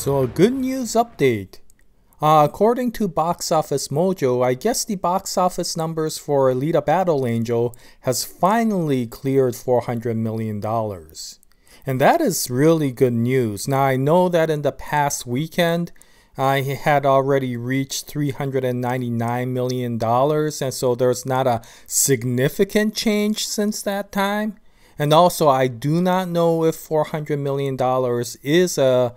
So a good news update. According to Box Office Mojo, I guess the box office numbers for Alita Battle Angel has finally cleared $400 million. And that is really good news. Now I know that in the past weekend, I had already reached $399 million, and so there's not a significant change since that time. And also, I do not know if $400 million is a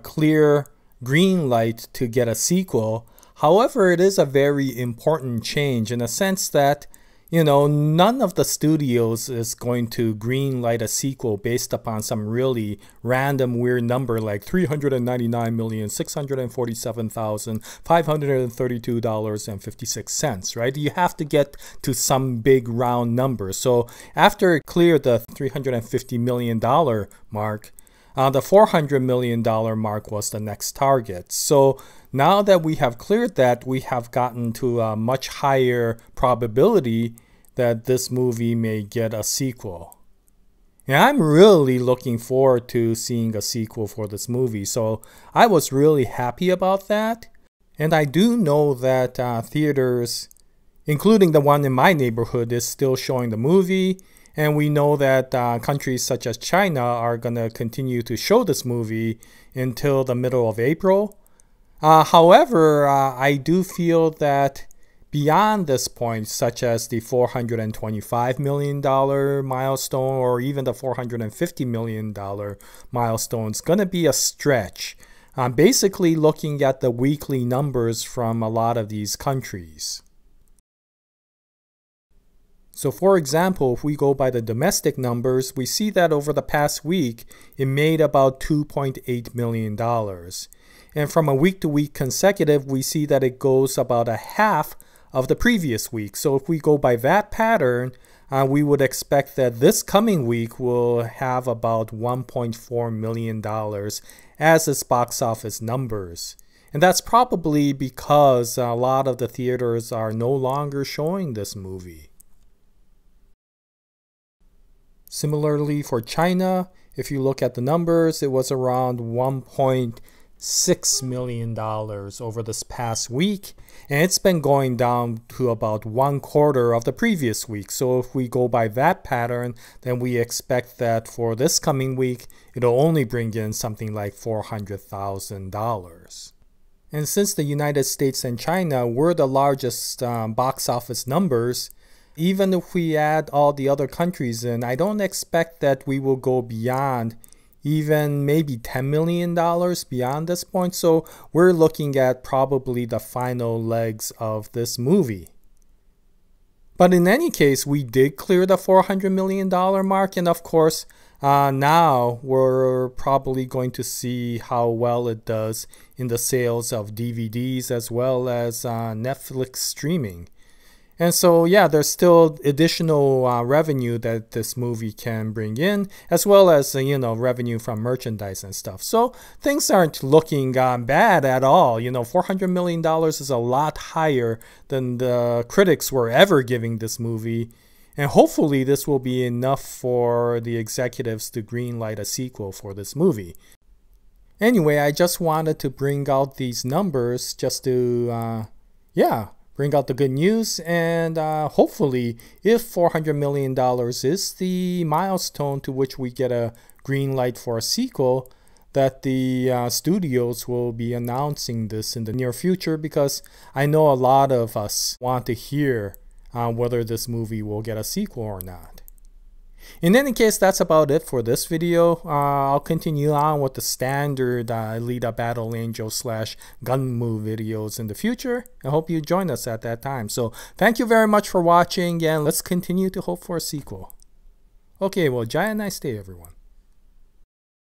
clear green light to get a sequel. However, it is a very important change in a sense that, none of the studios is going to green light a sequel based upon some really random weird number like $399,647,532.56, right? You have to get to some big round number. So after it cleared the $350 million mark, the $400 million mark was the next target. So now that we have cleared that, we have gotten to a much higher probability that this movie may get a sequel. And I'm really looking forward to seeing a sequel for this movie. So I was really happy about that. And I do know that theaters, including the one in my neighborhood, is still showing the movie. And we know that countries such as China are going to continue to show this movie until the middle of April. However, I do feel that beyond this point, such as the $425 million milestone or even the $450 million milestone, is going to be a stretch. Basically looking at the weekly numbers from a lot of these countries. So for example, if we go by the domestic numbers, we see that over the past week, it made about $2.8 million. And from a week-to-week consecutive, we see that it goes about a half of the previous week. So if we go by that pattern, we would expect that this coming week will have about $1.4 million as its box office numbers. And that's probably because a lot of the theaters are no longer showing this movie. Similarly for China, if you look at the numbers, it was around $1.6 million over this past week, and it's been going down to about 1/4 of the previous week. So if we go by that pattern, then we expect that for this coming week, it'll only bring in something like $400,000. And since the United States and China were the largest box office numbers, even if we add all the other countries in, I don't expect that we will go beyond even maybe $10 million beyond this point. So we're looking at probably the final legs of this movie. But in any case, we did clear the $400 million mark. And of course, now we're probably going to see how well it does in the sales of DVDs as well as Netflix streaming. And so, yeah, there's still additional revenue that this movie can bring in, as well as, revenue from merchandise and stuff. So things aren't looking bad at all. $400 million is a lot higher than the critics were ever giving this movie. And hopefully this will be enough for the executives to greenlight a sequel for this movie. Anyway, I just wanted to bring out these numbers just to, bring out the good news, and hopefully if $400 million is the milestone to which we get a green light for a sequel, that the studios will be announcing this in the near future, because I know a lot of us want to hear whether this movie will get a sequel or not. In any case, that's about it for this video. I'll continue on with the standard Alita Battle Angel / Gunmu videos in the future. I hope you join us at that time. So thank you very much for watching, and let's continue to hope for a sequel. Okay, well, Jaya, nice day, everyone.